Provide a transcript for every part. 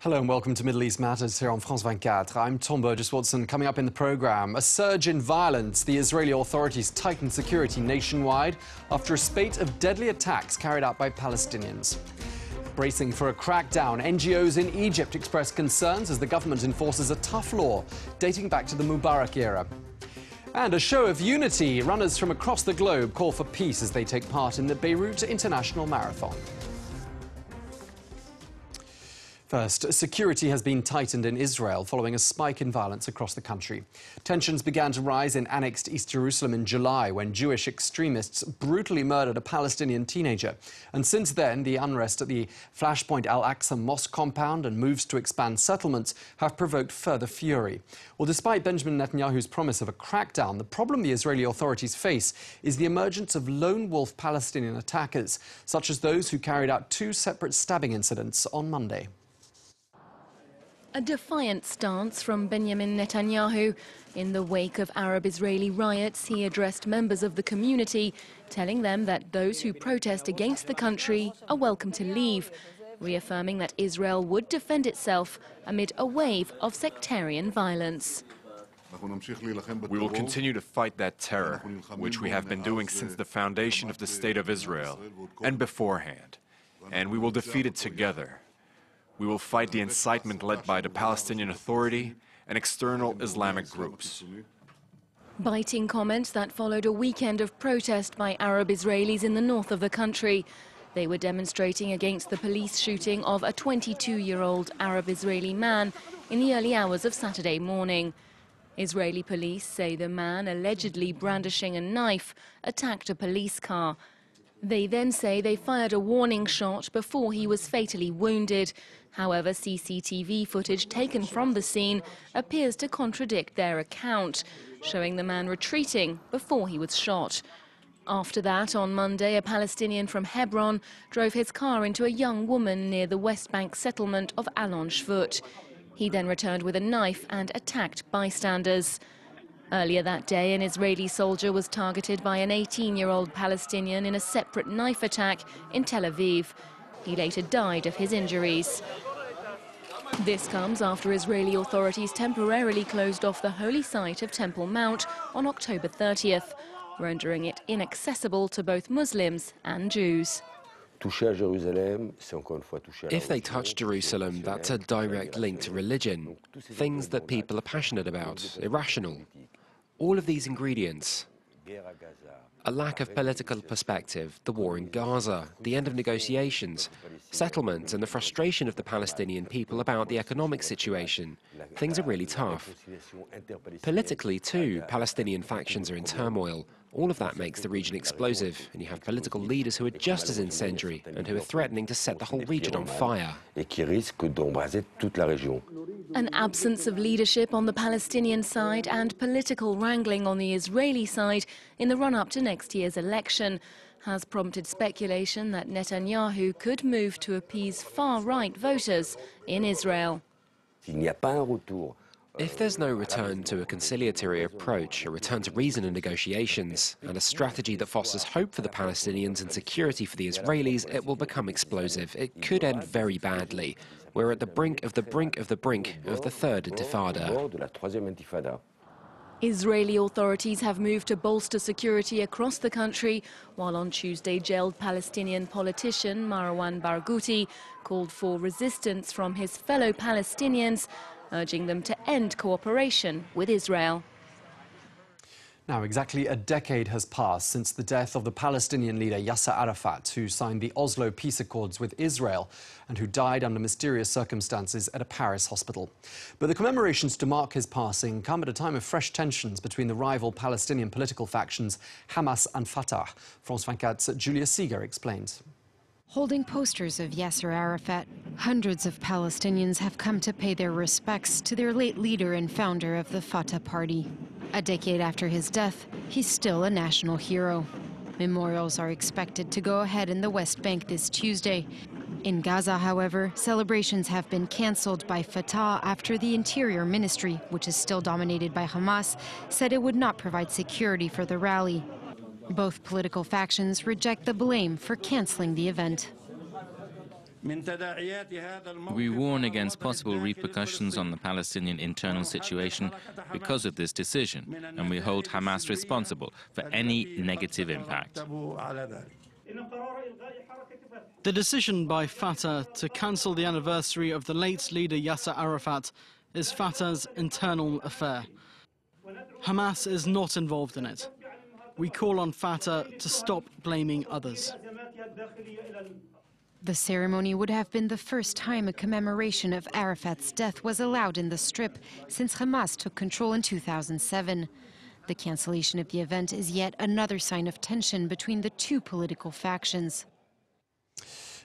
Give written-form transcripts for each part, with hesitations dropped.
Hello and welcome to Middle East Matters here on France 24. I'm Tom Burgess-Watson. Coming up in the programme, a surge in violence. The Israeli authorities tighten security nationwide after a spate of deadly attacks carried out by Palestinians. Bracing for a crackdown, NGOs in Egypt express concerns as the government enforces a tough law dating back to the Mubarak era. And a show of unity. Runners from across the globe call for peace as they take part in the Beirut International Marathon. First, security has been tightened in Israel following a spike in violence across the country. Tensions began to rise in annexed East Jerusalem in July when Jewish extremists brutally murdered a Palestinian teenager. And since then, the unrest at the Flashpoint Al-Aqsa Mosque compound and moves to expand settlements have provoked further fury. Well, despite Benjamin Netanyahu's promise of a crackdown, the problem the Israeli authorities face is the emergence of lone wolf Palestinian attackers, such as those who carried out two separate stabbing incidents on Monday. A defiant stance from Benjamin Netanyahu. In the wake of Arab-Israeli riots, he addressed members of the community, telling them that those who protest against the country are welcome to leave, reaffirming that Israel would defend itself amid a wave of sectarian violence. We will continue to fight that terror, which we have been doing since the foundation of the State of Israel and beforehand, and we will defeat it together. We will fight the incitement led by the Palestinian Authority and external Islamic groups. Biting comments that followed a weekend of protest by Arab Israelis in the north of the country. They were demonstrating against the police shooting of a 22-year-old Arab Israeli man in the early hours of Saturday morning. Israeli police say the man, allegedly brandishing a knife, attacked a police car. They then say they fired a warning shot before he was fatally wounded. However, CCTV footage taken from the scene appears to contradict their account, showing the man retreating before he was shot. After that, on Monday, a Palestinian from Hebron drove his car into a young woman near the West Bank settlement of Alon Shvut. He then returned with a knife and attacked bystanders. Earlier that day, an Israeli soldier was targeted by an 18-year-old Palestinian in a separate knife attack in Tel Aviv. He later died of his injuries. This comes after Israeli authorities temporarily closed off the holy site of Temple Mount on October 30th, rendering it inaccessible to both Muslims and Jews. If they touch Jerusalem, that's a direct link to religion, things that people are passionate about, irrational. All of these ingredients, a lack of political perspective, the war in Gaza, the end of negotiations, settlement and the frustration of the Palestinian people about the economic situation. Things are really tough. Politically too, Palestinian factions are in turmoil. All of that makes the region explosive, and you have political leaders who are just as incendiary and who are threatening to set the whole region on fire. An absence of leadership on the Palestinian side and political wrangling on the Israeli side in the run-up to next year's election has prompted speculation that Netanyahu could move to appease far-right voters in Israel. If there's no return to a conciliatory approach, a return to reason and negotiations, and a strategy that fosters hope for the Palestinians and security for the Israelis, it will become explosive. It could end very badly. We're at the brink of the brink of the brink of the third intifada. Israeli authorities have moved to bolster security across the country, while on Tuesday jailed Palestinian politician Marwan Barghouti called for resistance from his fellow Palestinians, urging them to end cooperation with Israel. Now, exactly a decade has passed since the death of the Palestinian leader Yasser Arafat, who signed the Oslo peace accords with Israel and who died under mysterious circumstances at a Paris hospital. But the commemorations to mark his passing come at a time of fresh tensions between the rival Palestinian political factions Hamas and Fatah. France 24's Julia Seeger explains. Holding posters of Yasser Arafat, hundreds of Palestinians have come to pay their respects to their late leader and founder of the Fatah party. A decade after his death, he's still a national hero. Memorials are expected to go ahead in the West Bank this Tuesday. In Gaza, however, celebrations have been cancelled by Fatah after the Interior Ministry, which is still dominated by Hamas, said it would not provide security for the rally. Both political factions reject the blame for cancelling the event. We warn against possible repercussions on the Palestinian internal situation because of this decision, and we hold Hamas responsible for any negative impact. The decision by Fatah to cancel the anniversary of the late leader Yasser Arafat is Fatah's internal affair. Hamas is not involved in it. We call on Fatah to stop blaming others. The ceremony would have been the first time a commemoration of Arafat's death was allowed in the Strip since Hamas took control in 2007. The cancellation of the event is yet another sign of tension between the two political factions.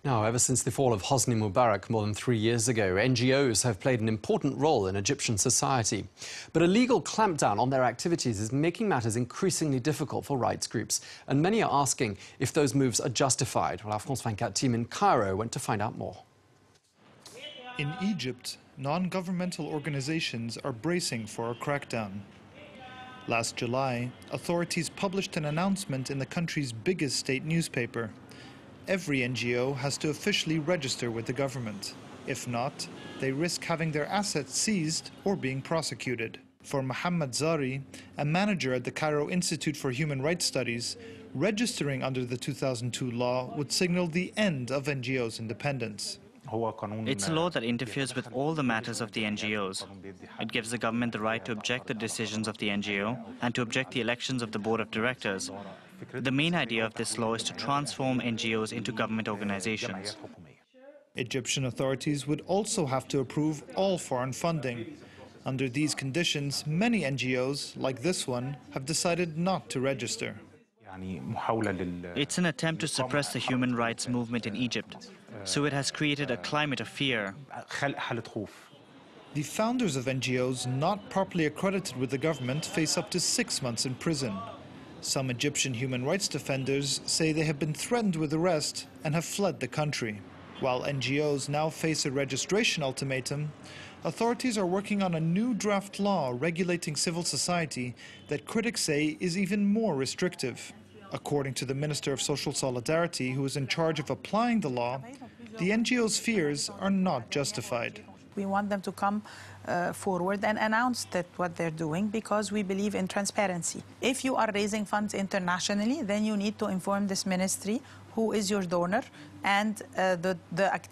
Now, ever since the fall of Hosni Mubarak more than 3 years ago, NGOs have played an important role in Egyptian society. But a legal clampdown on their activities is making matters increasingly difficult for rights groups. And many are asking if those moves are justified. Well, our France 24 team in Cairo went to find out more. In Egypt, non-governmental organizations are bracing for a crackdown. Last July, authorities published an announcement in the country's biggest state newspaper. Every NGO has to officially register with the government. If not, they risk having their assets seized or being prosecuted. For Mohammed Zari, a manager at the Cairo Institute for Human Rights Studies, registering under the 2002 law would signal the end of NGOs' independence. It's a law that interferes with all the matters of the NGOs. It gives the government the right to object the decisions of the NGO and to object the elections of the board of directors. The main idea of this law is to transform NGOs into government organizations. Egyptian authorities would also have to approve all foreign funding. Under these conditions, many NGOs, like this one, have decided not to register. It's an attempt to suppress the human rights movement in Egypt, so it has created a climate of fear. The founders of NGOs not properly accredited with the government face up to 6 months in prison. Some Egyptian human rights defenders say they have been threatened with arrest and have fled the country. While NGOs now face a registration ultimatum, authorities are working on a new draft law regulating civil society that critics say is even more restrictive. According to the Minister of Social Solidarity, who is in charge of applying the law, the NGOs' fears are not justified. We want them to come forward and announce that what they're doing, because we believe in transparency. If you are raising funds internationally, then you need to inform this ministry who is your donor and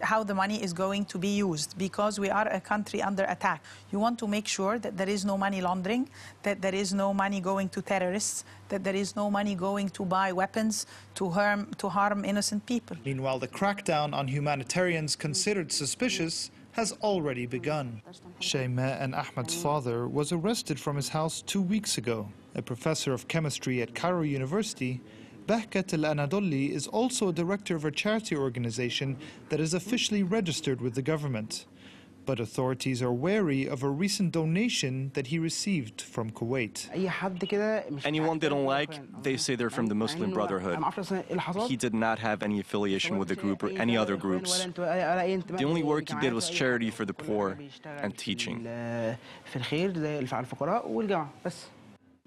how the money is going to be used, because we are a country under attack. You want to make sure that there is no money laundering, that there is no money going to terrorists, that there is no money going to buy weapons to harm innocent people. Meanwhile, the crackdown on humanitarians considered suspicious has already begun. Shaima and Ahmed's father was arrested from his house 2 weeks ago. A professor of chemistry at Cairo University, Bahkat al-Anadolli is also a director of a charity organization that is officially registered with the government. But authorities are wary of a recent donation that he received from Kuwait. Anyone they don't like, they say they're from the Muslim Brotherhood. He did not have any affiliation with the group or any other groups. The only work he did was charity for the poor and teaching.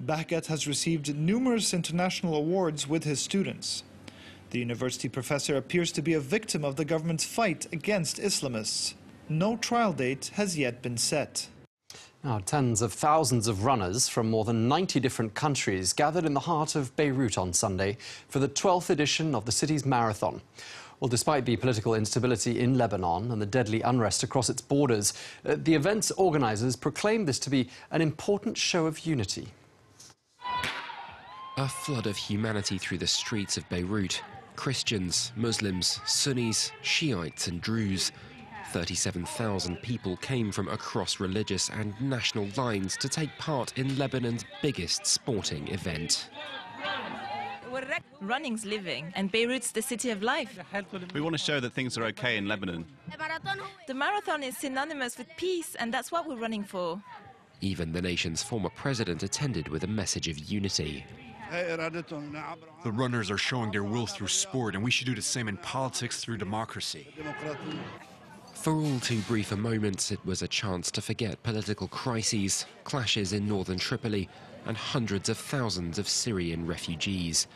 Bahkat has received numerous international awards with his students. The university professor appears to be a victim of the government's fight against Islamists. No trial date has yet been set. Now, tens of thousands of runners from more than 90 different countries gathered in the heart of Beirut on Sunday for the 12th edition of the city's marathon. Well, despite the political instability in Lebanon and the deadly unrest across its borders, the event's organisers proclaimed this to be an important show of unity. A flood of humanity through the streets of Beirut. Christians, Muslims, Sunnis, Shiites and Druze. 37,000 people came from across religious and national lines to take part in Lebanon's biggest sporting event. Running's living, and Beirut's the city of life. We want to show that things are okay in Lebanon. The marathon is synonymous with peace, and that's what we're running for. Even the nation's former president attended with a message of unity. The runners are showing their will through sport, and we should do the same in politics through democracy. For all too brief a moment, it was a chance to forget political crises, clashes in northern Tripoli, and hundreds of thousands of Syrian refugees.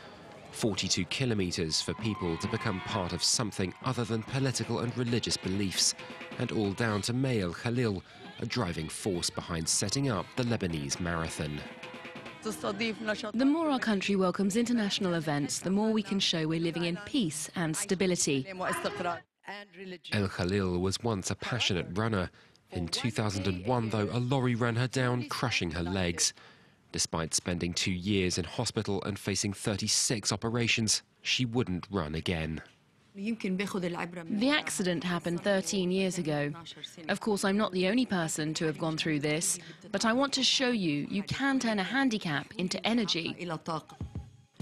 42 kilometers for people to become part of something other than political and religious beliefs, and all down to Mael Khalil, a driving force behind setting up the Lebanese marathon. The more our country welcomes international events, the more we can show we're living in peace and stability. El Khalil was once a passionate runner. In 2001, though, a lorry ran her down, crushing her legs. Despite spending 2 years in hospital and facing 36 operations, she wouldn't run again. The accident happened 13 years ago. Of course, I'm not the only person to have gone through this, but I want to show you can turn a handicap into energy.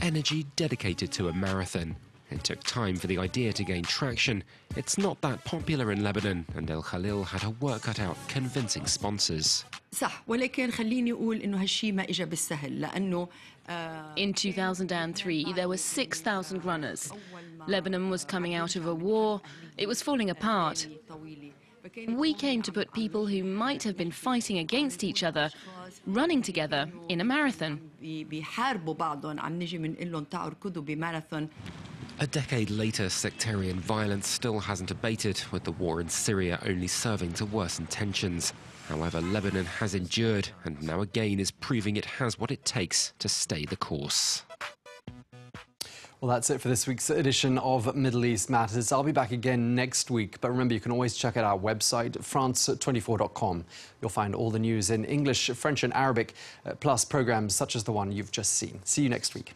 Energy dedicated to a marathon. It took time for the idea to gain traction. It's not that popular in Lebanon, and El Khalil had her work cut out convincing sponsors. In 2003, there were 6,000 runners. Lebanon was coming out of a war. It was falling apart. We came to put people who might have been fighting against each other, running together in a marathon. A decade later, sectarian violence still hasn't abated, with the war in Syria only serving to worsen tensions. However, Lebanon has endured, and now again is proving it has what it takes to stay the course. Well, that's it for this week's edition of Middle East Matters. I'll be back again next week, but remember, you can always check out our website, france24.com. You'll find all the news in English, French and Arabic, plus programs such as the one you've just seen. See you next week.